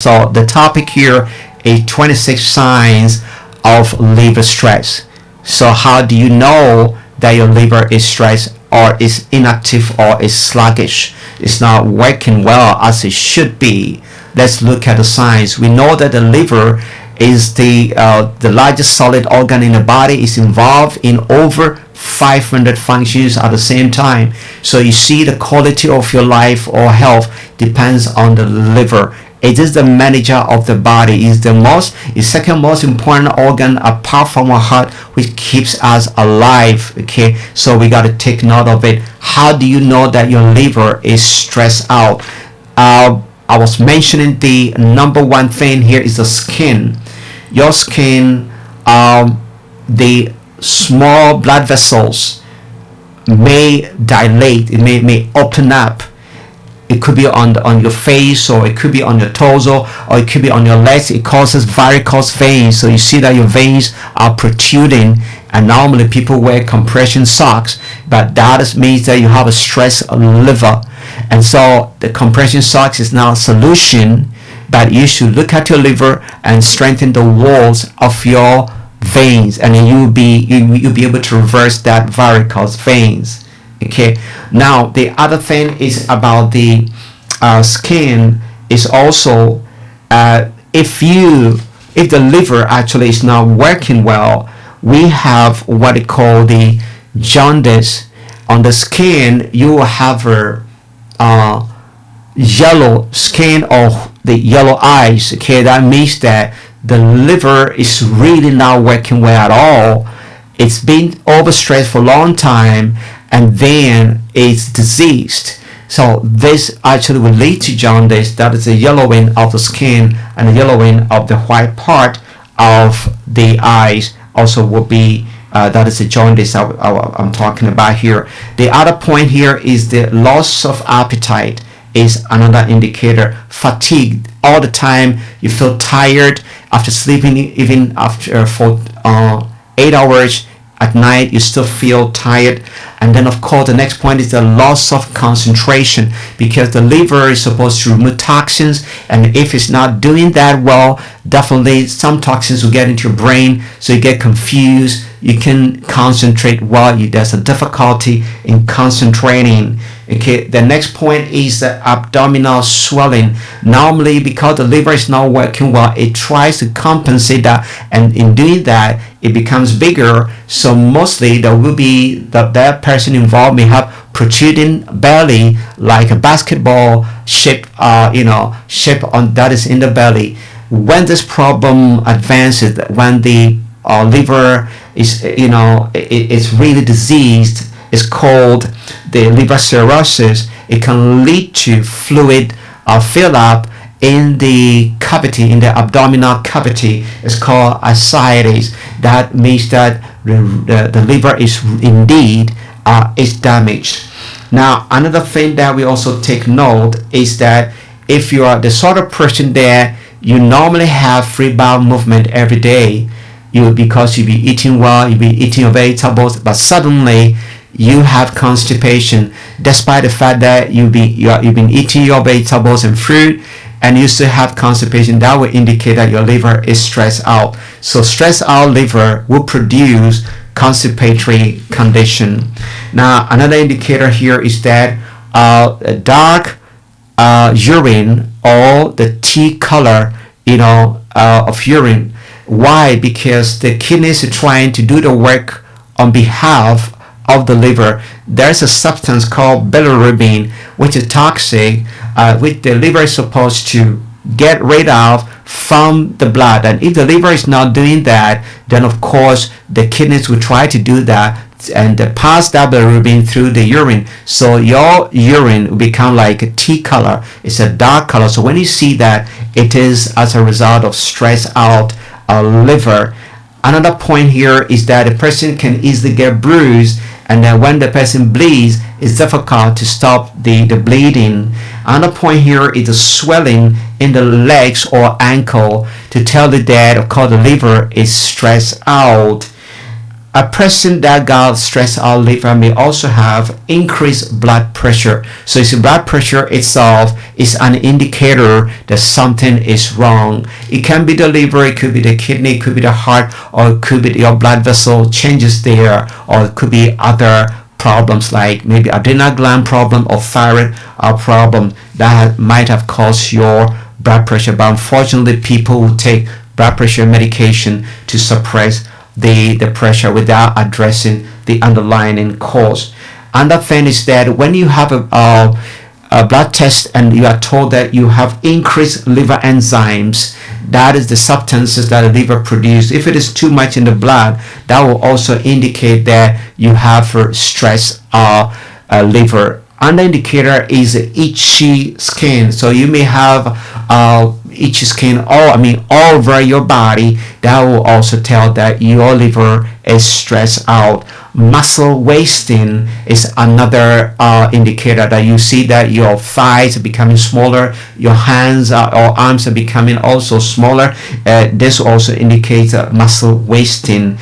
So the topic here is 26 signs of liver stress. So how do you know that your liver is stressed or is inactive or is sluggish? It's not working well as it should be. Let's look at the signs. We know that the liver is the largest solid organ in the body. Is involved in over 500 functions at the same time. So you see the quality of your life or health depends on the liver. It is the manager of the body. It's second most important organ apart from our heart, which keeps us alive. Okay, so we got to take note of it. How do you know that your liver is stressed out? I was mentioning the number one thing here is the skin. Your skin, the small blood vessels may dilate. It may open up. It could be on your face, or it could be on your torso, or it could be on your legs. It causes varicose veins. So you see that your veins are protruding, and normally people wear compression socks, but that means that you have a stressed liver. And so the compression socks is not a solution, but you should look at your liver and strengthen the walls of your veins, and then you'll be able to reverse that varicose veins. Okay, now the other thing is about the skin is also if the liver actually is not working well, we have what they call the jaundice. On the skin you will have a yellow skin or the yellow eyes. Okay, that means that the liver is really not working well at all. It's been overstressed for a long time, and then it's diseased. So this actually will lead to jaundice. That is the yellowing of the skin and the yellowing of the white part of the eyes. Also will be that is the jaundice I'm talking about here. The other point here is the loss of appetite is another indicator. Fatigue all the time. You feel tired after sleeping, even after for 8 hours at night, you still feel tired. And then of course the next point is the loss of concentration, because the liver is supposed to remove toxins, and if it's not doing that well, definitely some toxins will get into your brain, so you get confused, you can concentrate well, there's a difficulty in concentrating. Okay, the next point is the abdominal swelling. Normally, because the liver is not working well, it tries to compensate that, and in doing that it becomes bigger. So mostly there will be that person involved may have protruding belly, like a basketball shape shape on that is in the belly. When this problem advances, when the liver is it's really diseased, it's called the liver cirrhosis. It can lead to fluid fill up in the cavity, in the abdominal cavity. It's called ascites. That means that the liver is indeed is damaged. Now another thing that we also take note is that if you are the sort of person that you normally have free bowel movement every day, because you'll be eating well, you'll be eating your vegetables, but suddenly you have constipation, despite the fact that you've been eating your vegetables and fruit, and you still have constipation, that will indicate that your liver is stressed out. So stressed out liver will produce constipatory condition. Now another indicator here is that dark urine, or the tea color of urine. Why? Because the kidneys are trying to do the work on behalf of the liver. There's a substance called bilirubin, which is toxic, which the liver is supposed to get rid of from the blood. And if the liver is not doing that, then of course the kidneys will try to do that and pass that bilirubin through the urine. So your urine will become like a tea color. It's a dark color. So when you see that, it is as a result of stress out liver. Another point here is that a person can easily get bruised, and then when the person bleeds, it's difficult to stop the bleeding. Another point here is the swelling in the legs or ankle, to tell you that of course the liver is stressed out. A person that got stressed out liver may also have increased blood pressure. So it's blood pressure itself is an indicator that something is wrong. It can be the liver, it could be the kidney, it could be the heart, or it could be your blood vessel changes there, or it could be other problems like maybe adrenal gland problem or thyroid problem that might have caused your blood pressure. But unfortunately, people will take blood pressure medication to suppress the pressure without addressing the underlying cause. Another thing is that when you have a blood test and you are told that you have increased liver enzymes, that is the substances that the liver produces. If it is too much in the blood, that will also indicate that you have stress liver. Another indicator is itchy skin. So you may have itchy skin all over your body. That will also tell that your liver is stressed out. Muscle wasting is another indicator that you see that your thighs are becoming smaller, your hands or arms are becoming also smaller. This also indicates muscle wasting.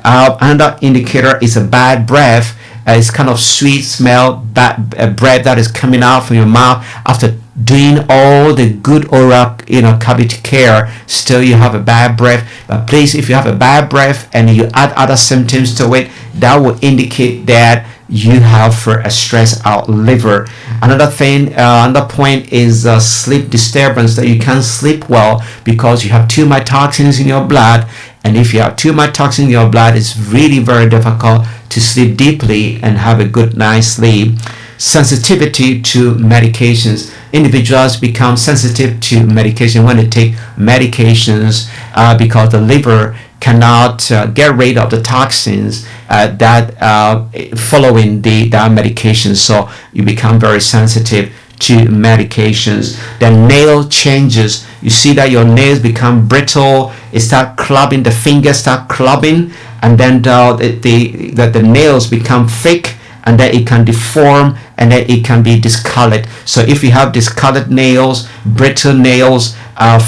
Another indicator is a bad breath. It's kind of sweet smell, breath that is coming out from your mouth after doing all the good oral cavity care. Still you have a bad breath. But please, if you have a bad breath and you add other symptoms to it, that will indicate that you have a stressed out liver. Another point is sleep disturbance, that you can't sleep well because you have too much toxins in your blood. And if you have too much toxin in your blood, it's really very difficult to sleep deeply and have a good night's sleep. Sensitivity to medications. Individuals become sensitive to medication when they take medications because the liver cannot get rid of the toxins that following that medication. So you become very sensitive to medications. The nail changes. You see that your nails become brittle. It start clubbing. The fingers start clubbing, and then the nails become thick, and then it can deform, and then it can be discolored. So if you have discolored nails, brittle nails,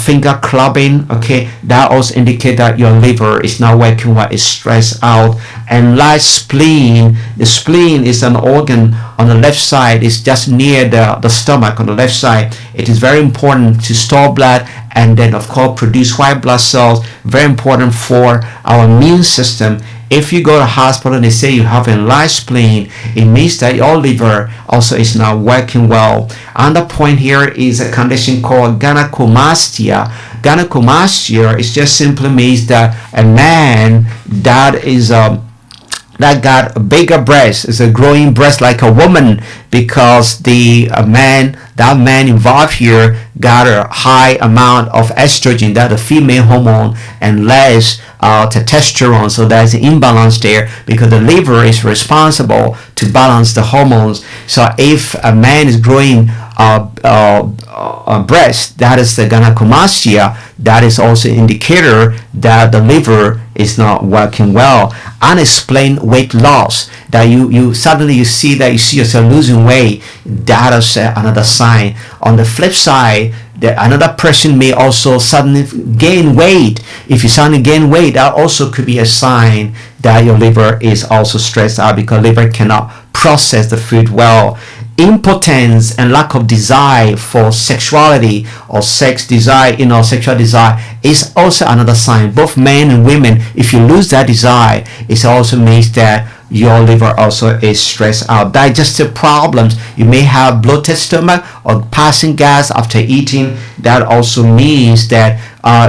finger clubbing, okay, that also indicate that your liver is not working well, it's stressed out. Enlarged spleen. The spleen is an organ on the left side. It's just near the stomach on the left side. It is very important to store blood and then of course produce white blood cells. Very important for our immune system. If you go to hospital and they say you have enlarged spleen, it means that your liver also is not working well. Another point here is a condition called gynecomastia. Gynecomastia is just simply means that a man that got a bigger breast, is a growing breast like a woman, because that man involved here got a high amount of estrogen, that the female hormone, and less testosterone. So there's an imbalance there because the liver is responsible to balance the hormones. So if a man is growing a breast, that is the gynecomastia. That is also an indicator that the liver is not working well. Unexplained weight loss, that you suddenly see yourself losing weight, that is another sign. On the flip side, another person may also suddenly gain weight. If you suddenly gain weight, that also could be a sign that your liver is also stressed out because liver cannot process the food well. Impotence and lack of desire for sexuality or sexual desire is also another sign. Both men and women, if you lose that desire, it also means that your liver also is stressed out. Digestive problems, you may have bloated stomach or passing gas after eating. That also means that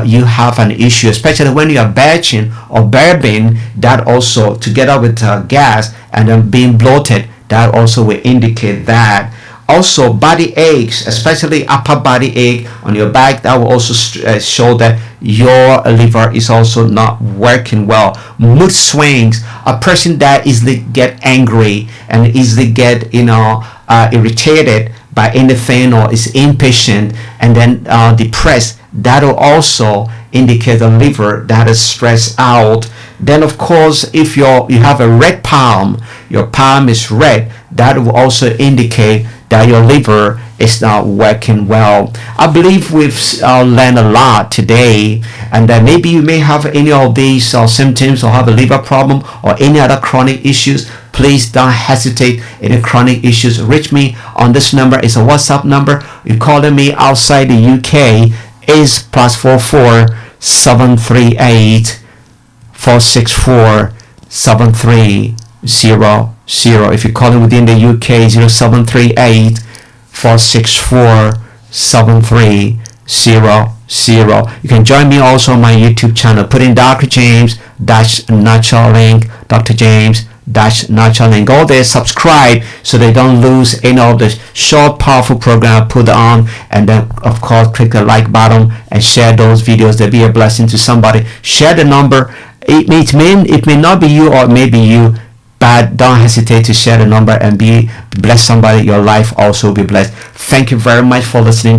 you have an issue, especially when you are belching or burping. That also, together with gas and then being bloated, that also will indicate that. Also, body aches, especially upper body ache on your back, that will also show that your liver is also not working well. Mood swings, a person that easily get angry and easily get irritated by anything, or is impatient and then depressed, that will also indicate the liver that is stressed out. Then of course, if you have a red palm, your palm is red, that will also indicate that your liver is not working well. I believe we've learned a lot today, and that maybe you may have any of these symptoms, or have a liver problem or any other chronic issues. Please don't hesitate. Any chronic issues, reach me on this number. It's a WhatsApp number. You're calling me outside the UK is +44 738 464 7300. If you're calling within the UK, 0738 464 7300. You can join me also on my YouTube channel. Put in Dr. James Natural Link, Dr. James Natural Link. Go there, subscribe, so they don't lose any of the short, powerful program I put on. And then, of course, click the like button and share those videos. They'll be a blessing to somebody. Share the number. It may not be you, or it may be you, but don't hesitate to share the number and bless somebody. Your life also will be blessed. Thank you very much for listening